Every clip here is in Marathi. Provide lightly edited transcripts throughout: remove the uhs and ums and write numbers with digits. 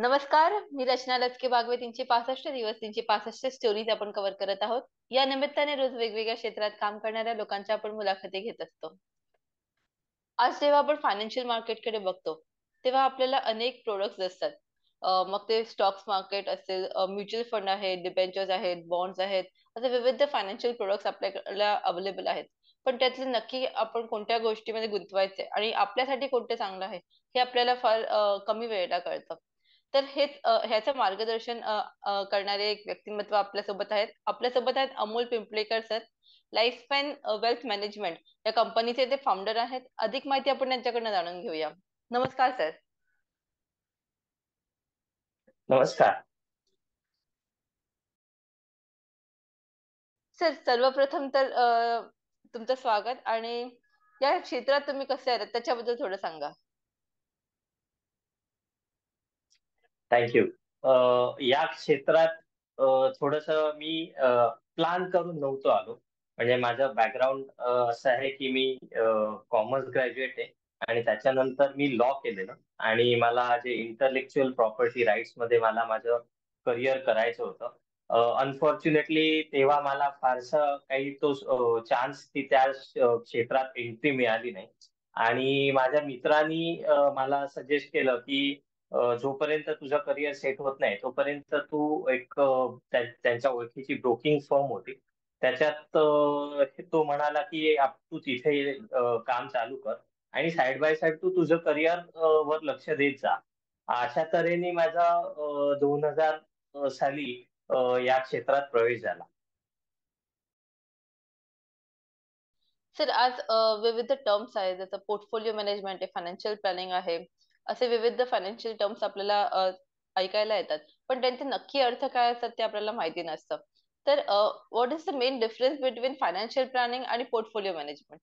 नमस्कार, मी रचना लचके बागवे. 365 दिवस 365 स्टोरीज आपण कव्हर करत आहोत. या निमित्ताने रोज वेगवेगळ्या क्षेत्रात काम करणाऱ्या लोकांच्या आपण मुलाखती घेत असतो. आज जेव्हा आपण फायनान्शियल मार्केटकडे बघतो, तेव्हा आपल्याला अनेक प्रोडक्ट्स असतात. मग ते स्टॉक्स मार्केट असेल, म्युच्युअल फंड आहेत, डिबेंचर्स आहेत, बॉन्ड्स आहेत, असे विविध फायनान्शियल प्रोडक्ट्स आपल्याला अवेलेबल आहेत. पण त्यातले नक्की आपण कोणत्या गोष्टीमध्ये गुंतवायचे आणि आपल्यासाठी कोणते चांगलं आहे, हे आपल्याला फार कमी वेळेला कळतं. तर ह्याचं मार्गदर्शन करणारे एक व्यक्तिमत्व आपल्यासोबत आहेत Amol Pimplekar sir. Life span wealth management या कंपनीचे ते फाउंडर आहेत. अधिक माहिती आपण त्यांच्याकडनं जाणून घेऊया. नमस्कार सर. नमस्कार. सर, सर्वप्रथम तर तुमचं स्वागत. आणि या क्षेत्रात तुम्ही कसे आलात त्याच्याबद्दल थोडं सांगा. थँक्यू. या क्षेत्रात थोडस मी प्लान करून नव्हतो आलो. म्हणजे माझं बॅकग्राऊंड असं आहे की मी कॉमर्स ग्रॅज्युएट आहे आणि त्याच्यानंतर मी लॉ केलेलं आणि मला जे इंटलेक्च्युअल प्रॉपर्टी राईट्स मध्ये मला माझं करिअर करायचं होतं. अनफॉर्च्युनेटली तेव्हा मला फारसा काही तो चान्स ती त्या क्षेत्रात एंट्री मिळाली नाही. आणि माझ्या मित्रांनी मला सजेस्ट केलं की जोपर्यंत तुझं करिअर सेट होत नाही तोपर्यंत तू त्यांच्या ओळखीची ब्रोकिंग फर्म होती त्याच्यात तो म्हणाला की तू तिथे काम चालू कर आणि साइड बाय साइड तू तुझं करिअर वर लक्ष देत जा. अशा तऱ्हेने माझा 2000 साली या क्षेत्रात प्रवेश झाला. सर, आज विविध टर्म्स आहेत, जसं पोर्टफोलिओ मॅनेजमेंट आहे, फायनान्शियल प्लॅनिंग आहे. असे विविध फायनान्शियल टर्म्स आपल्याला ऐकायला येतात. पण त्यांचे नक्की अर्थ काय असतात ते आपल्याला माहिती नसतं. तर what is the main difference between financial planning आणि पोर्टफोलिओ मॅनेजमेंट?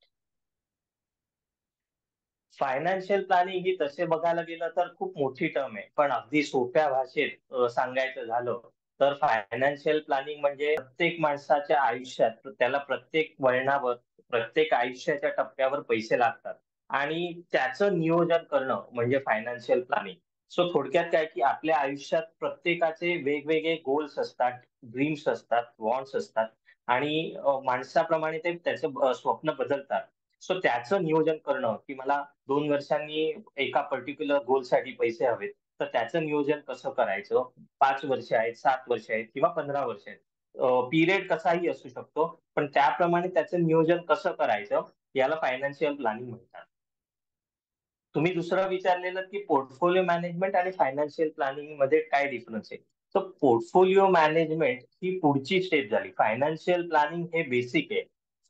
फायनान्शियल प्लॅनिंग ही तसे बघायला गेलं तर खूप मोठी टर्म आहे, पण अगदी सोप्या भाषेत सांगायचं झालं तर फायनान्शियल प्लॅनिंग म्हणजे प्रत्येक माणसाच्या आयुष्यात त्याला प्रत्येक वळणावर प्रत्येक आयुष्याच्या टप्प्यावर पैसे लागतात आणि त्याचं नियोजन करणं म्हणजे फायनान्शियल प्लॅनिंग. सो थोडक्यात काय की आपल्या आयुष्यात प्रत्येकाचे वेगवेगळे गोल्स असतात, ड्रीम्स असतात, वॉन्ट्स असतात आणि माणसाप्रमाणे ते त्याचे स्वप्न बदलतात. सो त्याचं नियोजन करणं की मला 2 वर्षांनी एका पर्टिक्युलर गोलसाठी पैसे हवेत, तर त्याचं नियोजन कसं करायचं. 5 वर्ष आहेत, 7 वर्ष आहेत किंवा 15 वर्ष आहेत, पिरियड कसाही असू शकतो, पण त्याप्रमाणे त्याचं नियोजन कसं करायचं याला फायनान्शियल प्लॅनिंग म्हणतात. तुम्ही दुसरं विचारलेलं की पोर्टफोलिओ मॅनेजमेंट आणि फायनान्शियल प्लॅनिंग मध्ये काय डिफरन्स आहे. तर पोर्टफोलिओ मॅनेजमेंट ही पुढची स्टेप झाली. फायनान्शियल प्लॅनिंग हे बेसिक आहे.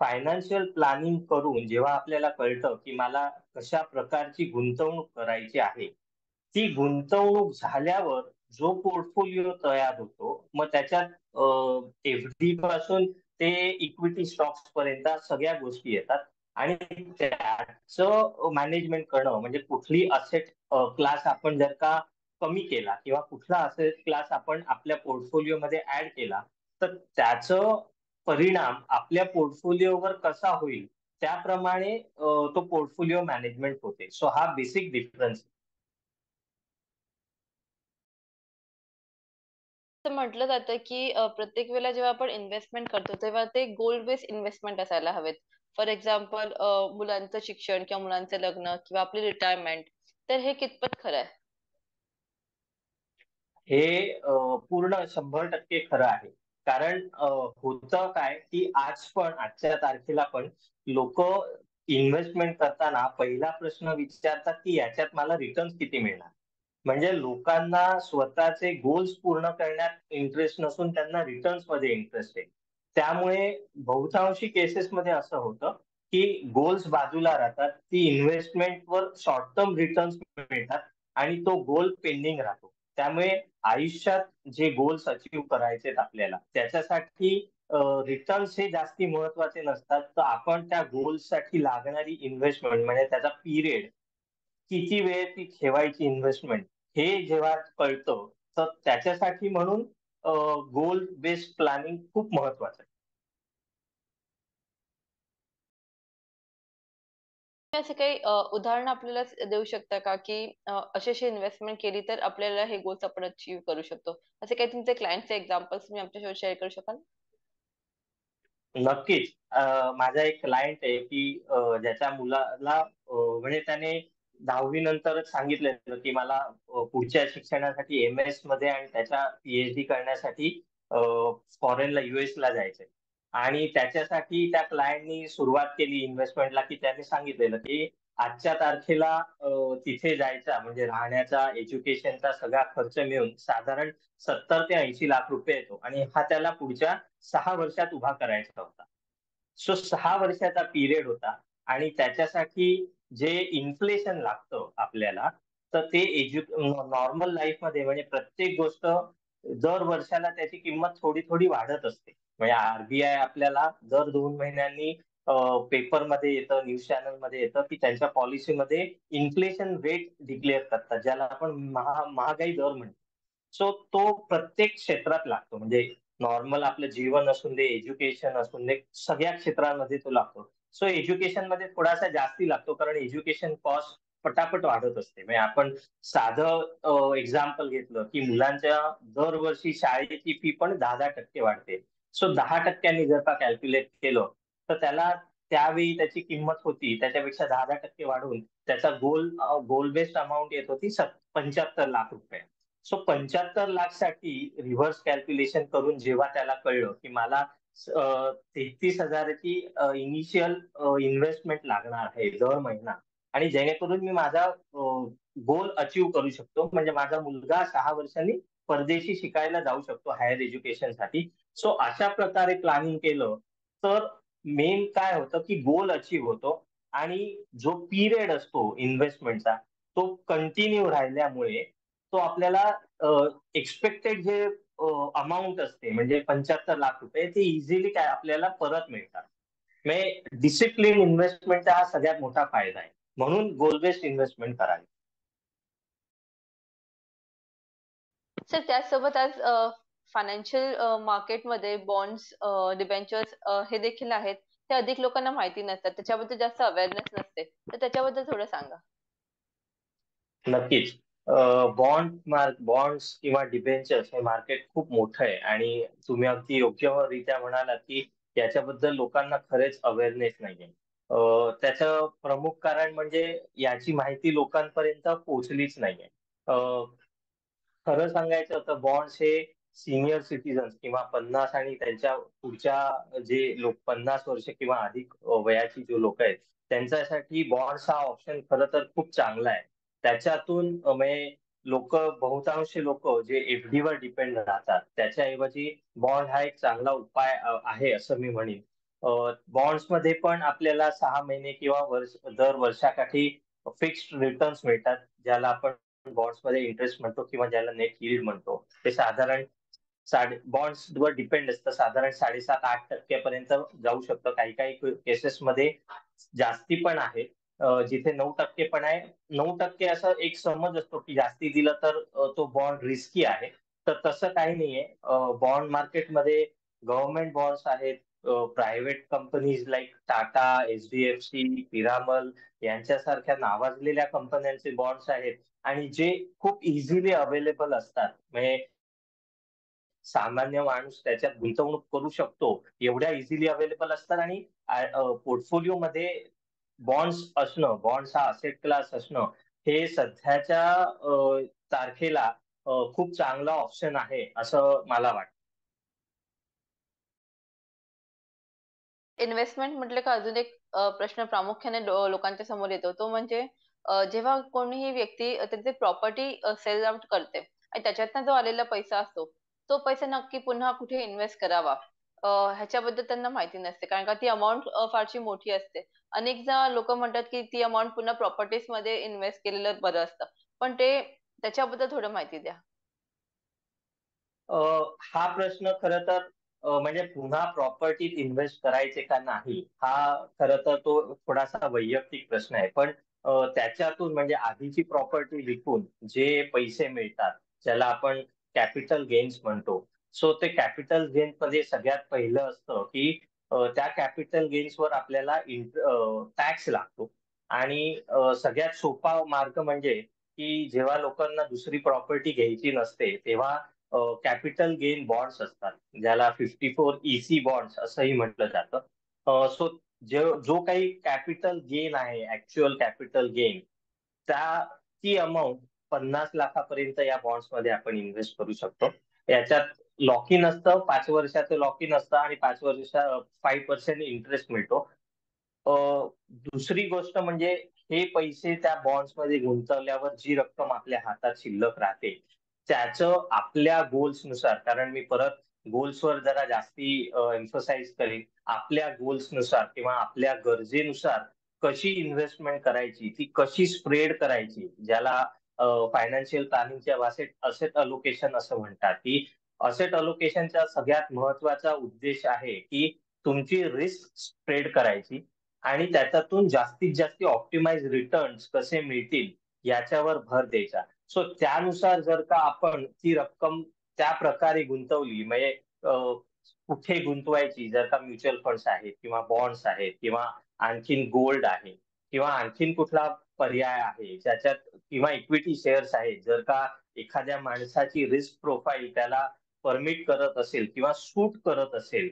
फायनान्शियल प्लॅनिंग करून जेव्हा आपल्याला कळतं की मला कशा प्रकारची गुंतवणूक करायची आहे, ती गुंतवणूक झाल्यावर जो पोर्टफोलिओ तयार होतो मग त्याच्यात एफडी पासून ते इक्विटी स्टॉक्स पर्यंत सगळ्या गोष्टी येतात आणि त्याचं मॅनेजमेंट करणं म्हणजे कुठली असेट क्लास आपण जर का कमी केला किंवा कुठला असेट क्लास आपण आपल्या पोर्टफोलिओमध्ये ऍड केला तर त्याचं परिणाम आपल्या पोर्टफोलिओवर कसा होईल त्याप्रमाणे तो पोर्टफोलिओ मॅनेजमेंट होते. सो हा बेसिक डिफरन्स. तर म्हटलं जातं की प्रत्येक वेळेला जेव्हा आपण इन्व्हेस्टमेंट करतो तेव्हा ते गोल बेस्ड इन्व्हेस्टमेंट असायला हवेत. फॉर एक्झाम्पल, मुलांचं शिक्षण किंवा मुलांचं लग्न किंवा आपली रिटायरमेंट. तर हे कितपत खरं आहे? हे पूर्ण 100% खरं आहे. कारण होतं काय की आजच्या तारखेला पण लोक इन्व्हेस्टमेंट करताना पहिला प्रश्न विचारतात की याच्यात मला रिटर्न किती मिळणार. म्हणजे लोकांना स्वतःचे गोल्स पूर्ण करण्यात इंटरेस्ट नसून त्यांना रिटर्न्स मध्ये इंटरेस्ट आहे. त्यामुळे बहुतांशी केसेसमध्ये असं होतं की गोल्स बाजूला राहतात, ती इन्व्हेस्टमेंटवर शॉर्ट टर्म रिटर्न्स मिळतात आणि तो गोल पेंडिंग राहतो. त्यामुळे आयुष्यात जे गोल्स अचीव्ह करायचे आपल्याला त्याच्यासाठी रिटर्न्स हे जास्ती महत्वाचे नसतात, तर आपण त्या गोल्ससाठी लागणारी इन्व्हेस्टमेंट म्हणजे त्याचा पिरियड किती वेळ ती ठेवायची इन्व्हेस्टमेंट हे जेव्हा कळतं तर त्याच्यासाठी म्हणून गोल बेस्ड प्लॅनिंग खूप महत्वाचं आहे. असे काही उदाहरणं आपल्याला देऊ शकता का, की अशी-अशी इन्व्हेस्टमेंट केली तर आपल्याला हे गोल्स आपण अचीव्ह करू शकतो. असे काही तुमचे क्लायंटचे एक्झाम्पल्स तुम्ही आमच्यासोबत शेअर करू शकाल? नक्कीच. माझा एक क्लायंट आहे, की ज्याच्या मुलाला म्हणजे त्याने 10वी नंतरच सांगितलेलं, की मला पुढच्या शिक्षणासाठी एम-एसमध्ये आणि त्याच्या पी-एच-डी करण्यासाठी फॉरेनला, यूएसला जायचंय. आणि त्याच्यासाठी त्या क्लायंटनी सुरुवात केली इन्व्हेस्टमेंटला, की त्याने सांगितलेलं, की आजच्या तारखेला तिथे जायचा म्हणजे राहण्याचा, एज्युकेशनचा सगळा खर्च मिळून साधारण 70 ते 80 लाख रुपये येतो आणि हा त्याला पुढच्या 6 वर्षात उभा करायचा होता. सो 6 वर्षाचा पिरियड होता आणि त्याच्यासाठी जे इन्फ्लेशन लागतं आपल्याला, तर ते नॉर्मल लाईफमध्ये म्हणजे प्रत्येक गोष्ट दर वर्षाला त्याची किंमत थोडी-थोडी वाढत असते. म्हणजे आर आपल्याला दर 2 महिन्यांनी पेपरमध्ये येतं, न्यूज चॅनलमध्ये येतं, की त्यांच्या पॉलिसीमध्ये इन्फ्लेशन रेट डिक्लेअर करतात, ज्याला आपण महागाई दर म्हणतो. सो तो प्रत्येक क्षेत्रात लागतो. म्हणजे नॉर्मल आपलं जीवन असून दे, एज्युकेशन असून दे, सगळ्या क्षेत्रांमध्ये तो लागतो. सो एज्युकेशनमध्ये थोडासा जास्ती लागतो कारण एज्युकेशन कॉस्ट पटापट वाढत असते. म्हणजे आपण साधं एक्झाम्पल घेतलं, की मुलांच्या दरवर्षी शाळेची फी पण 10-10% वाढते. सो 10% जर का कॅल्क्युलेट केलं, तर त्याला त्यावेळी त्याची किंमत होती त्याच्यापेक्षा 10-10% वाढून त्याचा गोल बेस्ड अमाउंट येत होती 75 लाख रुपये. सो 75 लाख साठी रिव्हर्स कॅल्क्युलेशन करून जेव्हा त्याला कळलं, की मला 33,000 ची इनिशियल इन्व्हेस्टमेंट लागणार आहे दर महिना आणि जेणेकरून मी माझा गोल अचीव्ह करू शकतो. म्हणजे माझा मुलगा 6 वर्षांनी परदेशी शिकायला जाऊ शकतो हायर एज्युकेशनसाठी. सो अशा प्रकारे प्लॅनिंग केलं, तर मेन काय होतं, की गोल अचीव्ह होतो आणि जो पिरियड असतो इन्व्हेस्टमेंटचा, तो कंटिन्यू राहिल्यामुळे तो आपल्याला एक्सपेक्टेड जे अमाउंट असते म्हणजे 75 लाख रुपये ते इझिली काय आपल्याला परत मिळतात. म्हणजे डिसिप्लिन इन्व्हेस्टमेंटचा हा सगळ्यात मोठा फायदा आहे. म्हणून गोल बेस्ड इन्व्हेस्टमेंट करावी. सर त्याचसोबत आज फायनान्शियल मार्केटमध्ये बॉन्ड्स, डिबेंचर्स हे देखील आहेत. ते अधिक लोकांना माहिती नसतात. त्याच्याबद्दल जास्त अवेअरनेस नसते. तर त्याच्याबद्दल थोडं सांगा. नक्कीच. बॉन्ड्स किंवा डिबेंचर्स हे मार्केट खूप मोठं आहे आणि तुम्ही अगदी योग्यरित्या म्हणालात, की याच्याबद्दल लोकांना खरेच अवेअरनेस नाहीये. त्याचं प्रमुख कारण म्हणजे याची माहिती लोकांपर्यंत पोहोचलीच नाहीये. अ, खरं सांगायचं तर बॉन्ड्स हे सीनियर सिटीजन्स किंवा 50 आणि त्यांच्या पुढच्या जे लोक 50 वर्ष किंवा अधिक वयाची जी लोक आहेत, त्यांच्यासाठी बॉन्ड्स हा ऑप्शन खरं तर खूप चांगला आहे. त्याच्यातून म्हणजे बहुतांश लोक जे एफ-डी वर डिपेंड राहतात, त्याच्याऐवजी बॉन्ड हा एक चांगला उपाय आहे असं मी म्हणेन. बॉन्ड्समध्ये पण आपल्याला 6 महिने किंवा दर वर्षाकाठी फिक्स्ड रिटर्न्स मिळतात, ज्याला आपण बॉन्ड्समध्ये इंटरेस्ट म्हणतो किंवा ज्याला नेट यील्ड म्हणतो. ते साधारण बॉन्ड्सवर डिपेंड असतं. साधारण 7.5-8% पर्यंत जाऊ शकतं. काही-काही केसेसमध्ये जास्ती पण आहे. जिथे 9% पण आहे. 9% असा एक समज असतो, की जास्ती दिलं तर तो बॉन्ड रिस्की आहे. तर तसं काही नाहीये. बॉन्ड मार्केटमध्ये गव्हर्नमेंट बॉन्ड्स आहेत. Private companies like Tata, HDFC, Piramal यांच्यासारख्या नावाजलेल्या कंपन्यांचे बॉन्ड्स आहेत आणि जे खूप इझिली अवेलेबल असतात. म्हणजे सामान्य माणूस त्याच्यात गुंतवणूक करू शकतो, एवढ्या इझिली अवेलेबल असतात आणि पोर्टफोलिओमध्ये बॉन्ड्स हा असेट क्लास असणं, हे सध्याच्या तारखेला खूप चांगला ऑप्शन आहे, असं मला वाटतं. इन्व्हेस्टमेंट म्हटलं का अजून एक प्रश्न प्रामुख्याने लोकांच्या समोर येतो. तो म्हणजे जेव्हा कोणीही व्यक्ती त्याची प्रॉपर्टी सेल आउट करते आणि त्याच्यातनं जो आलेला पैसा असतो, तो पैसा नक्की पुन्हा कुठे इन्व्हेस्ट करावा, ह्याच्याबद्दल त्यांना माहिती नसते. कारण का ती अमाउंट फारशी मोठी असते. अनेकदा लोकं म्हणतात, की ती अमाउंट पुन्हा प्रॉपर्टीजमध्ये इन्व्हेस्ट केलेलं बरं असतं. पण ते त्याच्याबद्दल थोडं माहिती द्या. अ, हा प्रश्न खरं तर म्हणजे पुन्हा प्रॉपर्टीत इन्व्हेस्ट करायचे का नाही, हा खरं तर तो थोडासा वैयक्तिक प्रश्न आहे. पण त्याच्यातून म्हणजे आधीची प्रॉपर्टी विकून जे पैसे मिळतात, ज्याला आपण कॅपिटल गेन्स म्हणतो. सो ते कॅपिटल गेन्समध्ये सगळ्यात पहिलं असतं, की त्या कॅपिटल गेन्सवर आपल्याला टॅक्स लागतो. आणि सगळ्यात सोपा मार्ग म्हणजे की जेव्हा लोकांना दुसरी प्रॉपर्टी घ्यायची नसते तेव्हा कॅपिटल गेन बॉन्ड्स असतात, ज्याला 54 EC बॉन्ड्स असंही म्हटलं जातं. सो जो काही कॅपिटल गेन आहे, ऍक्च्युअल कॅपिटल गेन, त्या ती अमाऊंट 50 लाखापर्यंत या बॉन्ड्स मध्ये आपण इन्व्हेस्ट करू शकतो. याच्यात लॉक इन असतं, 5 वर्षाचं लॉक इन असतं आणि 5 वर्ष 5% इंटरेस्ट मिळतो. अ, दुसरी गोष्ट म्हणजे हे पैसे त्या बॉन्ड्स मध्ये गुंतवल्यावर जी रक्कम आपल्या हातात शिल्लक राहते, त्याचं आपल्या गोल्स नुसार, कारण मी परत गोल्सवर जरा जास्ती एम्फसाइज करेन, आपल्या गोल्स नुसार किंवा आपल्या गरजेनुसार कशी इन्व्हेस्टमेंट करायची, ती कशी स्प्रेड करायची, ज्याला फायनान्शियल प्लॅनिंगच्या भाषेत असेट अलोकेशन असं म्हणतात, की असेट अलोकेशनचा सगळ्यात महत्वाचा उद्देश आहे की तुमची रिस्क स्प्रेड करायची आणि त्याच्यातून जास्तीत जास्त ऑप्टिमाइज रिटर्न्स कसे मिळतील याच्यावर भर द्यायचा. सो त्यानुसार जर का आपण ती रक्कम त्या प्रकारे गुंतवली, म्हणजे कुठे गुंतवायची, जर का म्युच्युअल फंड्स आहेत किंवा बॉन्ड्स आहेत किंवा आणखीन गोल्ड आहे किंवा आणखीन कुठला पर्याय आहे ज्याच्यात, किंवा इक्विटी शेअर्स आहेत, जर का एखाद्या माणसाची रिस्क प्रोफाईल त्याला परमिट करत असेल किंवा सूट करत असेल,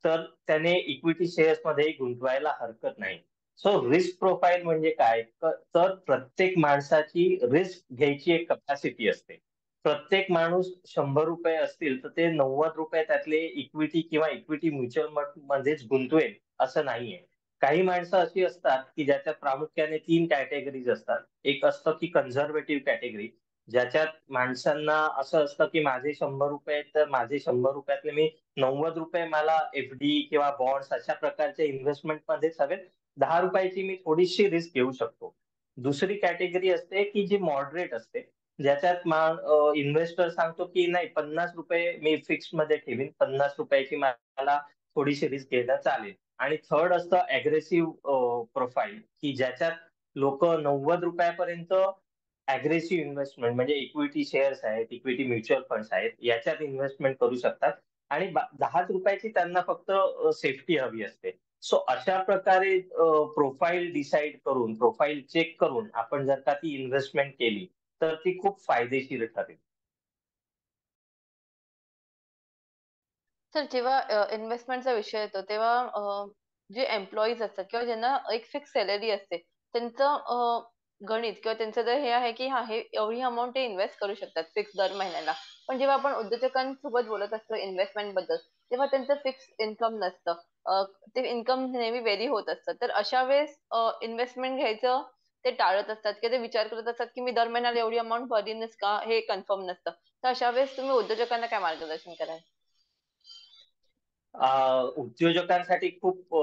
तर त्याने इक्विटी शेअर्स मध्ये गुंतवायला हरकत नाही. सो रिस्क प्रोफाईल म्हणजे काय, तर प्रत्येक माणसाची रिस्क घ्यायची एक कपॅसिटी असते. प्रत्येक माणूस 100 रुपये असतील तर ते 90 रुपये त्यातले इक्विटी किंवा इक्विटी म्युच्युअल मध्येच गुंतवेल असं नाहीये. काही माणसं अशी असतात की ज्याच्यात प्रामुख्याने 3 कॅटेगरीज असतात. एक असतं की कन्झर्वेटिव्ह कॅटेगरी, ज्याच्यात माणसांना असं असतं की माझे 100 रुपये आहेत, तर माझे 100 रुपयातले मी 90 रुपये मला FD किंवा बॉन्ड्स अशा प्रकारच्या इन्व्हेस्टमेंट मध्ये हवे, 10 रुपयाची मी थोडीशी रिस्क घेऊ शकतो. दुसरी कॅटेगरी असते की जी मॉडरेट असते, ज्याच्यात इन्व्हेस्टर सांगतो की नाही, 50 रुपये मी फिक्स मध्ये ठेवीन, 50 रुपयाची मला थोडीशी रिस्क घ्यायला चालेल. आणि थर्ड असतं अग्रेसिव्ह प्रोफाईल, की ज्याच्यात लोक 90 रुपयापर्यंत अग्रेसिव्ह इन्व्हेस्टमेंट म्हणजे इक्विटी शेअर्स आहेत, इक्विटी म्युच्युअल फंड्स आहेत, याच्यात इन्व्हेस्टमेंट करू शकतात. आणि 10 रुपयाची त्यांना फक्त सेफ्टी हवी असते. सो अशा प्रकारे प्रोफाईल डिसाईड करून, प्रोफाईल चेक करून आपण जर का ती इन्व्हेस्टमेंट केली तर ती खूप फायदेशीर ठरेल. तर जेव्हा इन्व्हेस्टमेंटचा विषय येतो तेव्हा जे एम्प्लॉईज असतात किंवा ज्यांना एक फिक्स सॅलरी असते, त्यांचं गणित किंवा त्यांचं जर हे आहे की हां, हे एवढी अमाउंट ते इन्व्हेस्ट करू शकतात फिक्स दर महिन्याला. पण जेव्हा आपण उद्योजकांसोबत बोलत असतो इन्व्हेस्टमेंटबद्दल, तेव्हा त्यांचं फिक्स इन्कम नसतं. ते इन्कम नेहमी व्हेरी होत असतं. तर अशा वेळेस इन्व्हेस्टमेंट घ्यायचं ते टाळत असतात किंवा ते विचार करत असतात की मी दर महिन्याला एवढी अमाउंट भरीनच का? हे कन्फर्म नसतं. तर अशा वेळेस तुम्ही उद्योजकांना काय मार्गदर्शन कराल? उद्योजकांसाठी खूप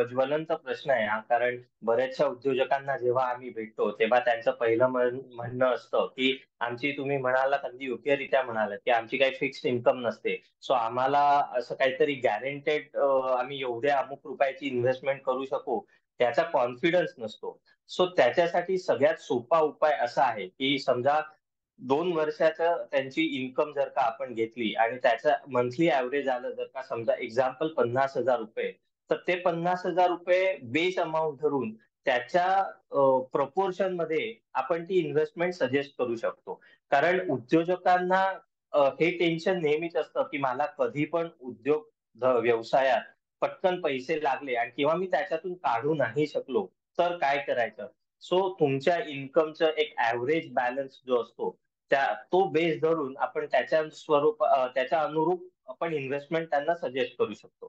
ज्वलंत प्रश्न आहे हा, कारण बऱ्याचशा उद्योजकांना जेव्हा आम्ही भेटतो तेव्हा त्यांचं पहिलं म्हणणं असतं की आमची, तुम्ही म्हणालात अगदी योग्यरित्या म्हणालात, की आमची काही फिक्स्ड इन्कम नसते, सो आम्हाला असं काहीतरी गॅरंटेड आम्ही एवढ्या अमुक रुपयाची इन्व्हेस्टमेंट करू शकू त्याचा कॉन्फिडन्स नसतो. सो त्याच्यासाठी सगळ्यात सोपा उपाय असा आहे की समजा 2 वर्षाचं त्यांची इन्कम जर का आपण घेतली आणि त्याचा मंथली ऍव्हरेज आलं जर का समजा एक्झाम्पल 50,000 रुपये, तर ते 50,000 रुपये बेस अमाऊंट धरून त्याच्या प्रपोर्शन मध्ये आपण ती इन्व्हेस्टमेंट सजेस्ट करू शकतो. कारण उद्योजकांना हे टेन्शन नेहमीच असतं की मला कधी पण व्यवसायात पटकन पैसे लागले आणि किंवा मी त्याच्यातून काढू नाही शकलो तर काय करायचं. सो तुमच्या इन्कमचं एक ऍव्हरेज बॅलन्स जो असतो, तो बेस धरून आपण त्याच्या अनुरूप आपण इन्व्हेस्टमेंट त्यांना सजेस्ट करू शकतो.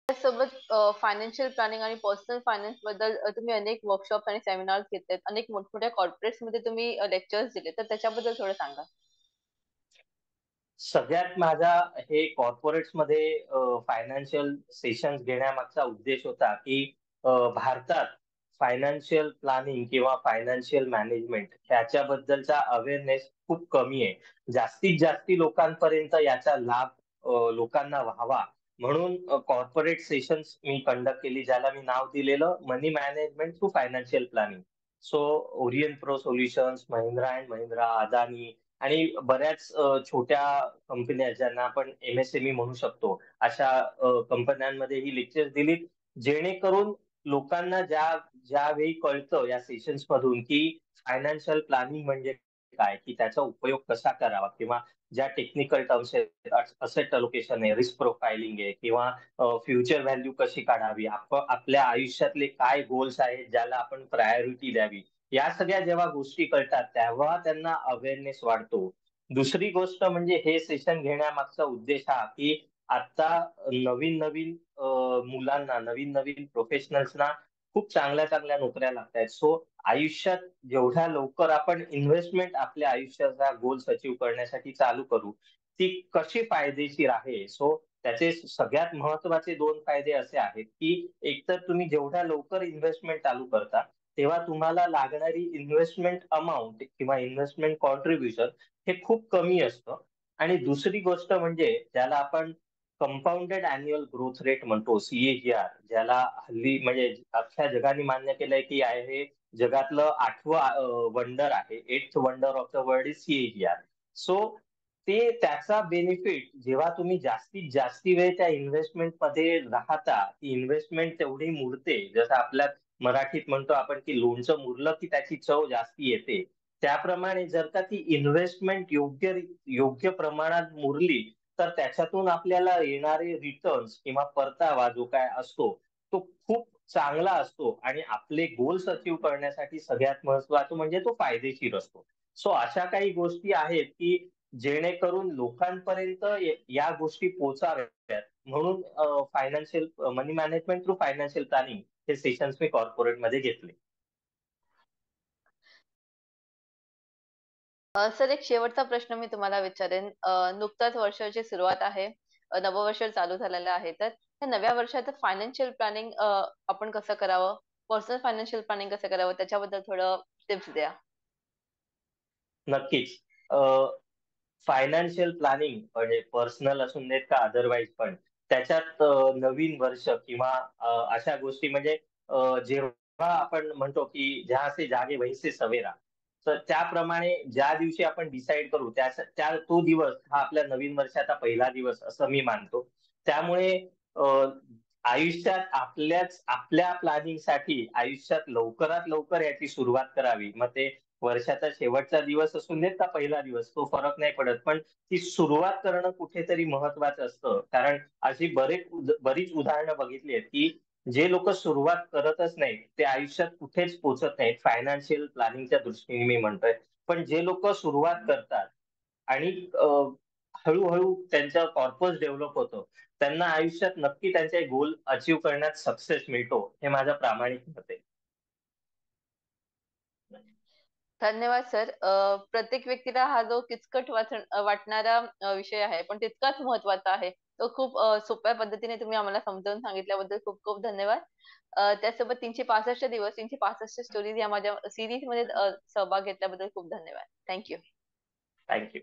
त्यासोबत फायनान्शियल प्लॅनिंग आणि पर्सनल फायनान्स बद्दल तुम्ही अनेक वर्कशॉप आणि सेमिनार्स घेतलेत. अनेक मोठमोठ्या कॉर्पोरेट्समध्ये तुम्ही लेक्चर्स दिले. तर त्याच्याबद्दल थोडं सांगा. सगळ्यात माझा हे कॉर्पोरेट्समध्ये फायनान्शियल सेशन्स घेण्यामागचा उद्देश होता की भारतात फायनान्शियल प्लॅनिंग किंवा फायनान्शियल मॅनेजमेंट ह्याच्याबद्दलचा अवेअरनेस खूप कमी आहे. जास्तीत जास्ती लोकांपर्यंत याचा लाभ लोकांना व्हावा म्हणून कॉर्पोरेट सेशन्स मी कंडक्ट केली, ज्याला मी नाव दिलेलं money management through financial planning. So orient pro solutions, Mahindra and Mahindra, Adani आणि बऱ्याच छोट्या कंपन्या ज्यांना आपण MSME म्हणू शकतो, अशा कंपन्यांमध्ये ही लेक्चर्स दिली. जेणेकरून लोकांना ज्यावेळी कळतं या सेशन्स मधून की फायनान्शियल प्लॅनिंग म्हणजे काय, की त्याचा उपयोग कसा करावा, किंवा ज्या टेक्निकल टर्म्स आहेत, असेट अलोकेशन आहे, रिस्क प्रोफाइलिंग आहे, किंवा फ्युचर व्हॅल्यू कशी काढावी, आपल्या आयुष्यातले काय गोल्स आहेत ज्याला आपण प्रायोरिटी द्यावी, या सगळ्या जेव्हा गोष्टी कळतात तेव्हा त्यांना अवेअरनेस वाढतो. दुसरी गोष्ट म्हणजे हे सेशन घेण्यामागचा उद्देश हा की आता नवीन नवीन मुलांना, नवीन नवीन प्रोफेशनल्सना खूप चांगल्या चांगल्या नोकऱ्या लागत आहेत. सो आयुष्यात जेवढ्या लवकर आपण इन्व्हेस्टमेंट आपल्या आयुष्याचा गोल्स अचीव्ह करण्यासाठी चालू करू, ती कशी फायदेशीर आहे. सो त्याचे सगळ्यात महत्वाचे दोन फायदे असे आहेत की एकतर तुम्ही जेवढ्या लवकर इन्व्हेस्टमेंट चालू करता तेव्हा तुम्हाला लागणारी इन्व्हेस्टमेंट अमाऊंट किंवा इन्व्हेस्टमेंट कॉन्ट्रीब्युशन हे खूप कमी असतं. आणि दुसरी गोष्ट म्हणजे ज्याला आपण कंपाऊंडेड अॅन्युअल ग्रोथ रेट म्हणतो, CAGR, ज्याला हल्ली म्हणजे अख्ख्या जगाने मान्य केलंय की हे जगातलं 8वं वंडर आहे, 8th wonder of the world is CAGR. So ते त्याचा बेनिफिट जेव्हा तुम्ही जास्तीत जास्ती वेळ त्या इन्व्हेस्टमेंट मध्ये राहता, ती इन्व्हेस्टमेंट तेवढी मुरते, जसं आपल्या मराठीत म्हणतो आपण की लोणचं मुरलं की त्याची चव जास्ती येते. त्याप्रमाणे जर का ती इन्व्हेस्टमेंट योग्य प्रमाणात मुरली तर त्याच्यातून आपल्याला येणारे रिटर्न्स किंवा परतावा जो काय असतो तो खूप चांगला असतो, आणि आपले गोल्स अचीव्ह करण्यासाठी सगळ्यात महत्वाचं म्हणजे तो फायदेशीर असतो. सो अशा काही गोष्टी आहेत की जेणेकरून लोकांपर्यंत या गोष्टी पोहोचाव्यात, म्हणून फायनान्शियल मनी मॅनेजमेंट थ्रू फायनान्शियल प्लॅनिंग हे सेशन्स मी कॉर्पोरेट मध्ये घेतले. सर, एक शेवटचा प्रश्न मी तुम्हाला विचारेन. नुकताच वर्षाची सुरुवात आहे. नववर्ष चालू झालेलं आहे. तर या नव्या वर्षात फायनान्शियल प्लॅनिंग आपण कसं करावं? पर्सनल फायनान्शियल प्लॅनिंग कसं करावं? त्याच्याबद्दल थोडं टिप्स द्या. नक्कीच. फायनान्शियल प्लॅनिंग म्हणजे पर्सनल असून देत का अदरवाईज पण त्याच्यात नवीन वर्ष किंवा अशा गोष्टी म्हणजे जेव्हा आपण म्हणतो की जहाँ से जागे वहीं से सवेरा, तर त्याप्रमाणे ज्या दिवशी आपण डिसाईड करू तो दिवस हा आपल्या नवीन वर्षाचा पहिला दिवस असं मी मानतो. त्यामुळे अ, आयुष्यात आपल्या प्लॅनिंगसाठी आयुष्यात लवकरात लवकर याची सुरुवात करावी. मग ते वर्षाचा शेवटचा दिवस असून देत का पहिला दिवस, तो फरक नाही पडत, पण ती सुरुवात करणं कुठेतरी महत्वाचं असतं. कारण अशी बरीच उदाहरणं बघितली आहेत की जे लोक सुरुवात करतच नाहीत ते आयुष्यात कुठेच पोहोचत नाहीत, फायनान्शियल प्लॅनिंगच्या दृष्टीने मी म्हणतोय. पण जे लोक सुरुवात करतात आणि हळूहळू त्यांचा कॉर्पस डेव्हलप होतं, त्यांना आयुष्यात नक्की त्यांचे गोल अचीव्ह करण्यात सक्सेस मिळतो, हे माझं प्रामाणिक मत आहे. धन्यवाद सर. प्रत्येक व्यक्तीला हा जो किचकट वाटणारा विषय आहे, पण तितकाच महत्त्वाचा आहे. तो खूप सोप्या पद्धतीने तुम्ही आम्हाला समजावून सांगितल्याबद्दल खूप खूप धन्यवाद. त्यासोबत 365 दिवस, 365 स्टोरीज या माझ्या सीरीजमध्ये सहभाग घेतल्याबद्दल खूप धन्यवाद. Thank you. थँक्यू.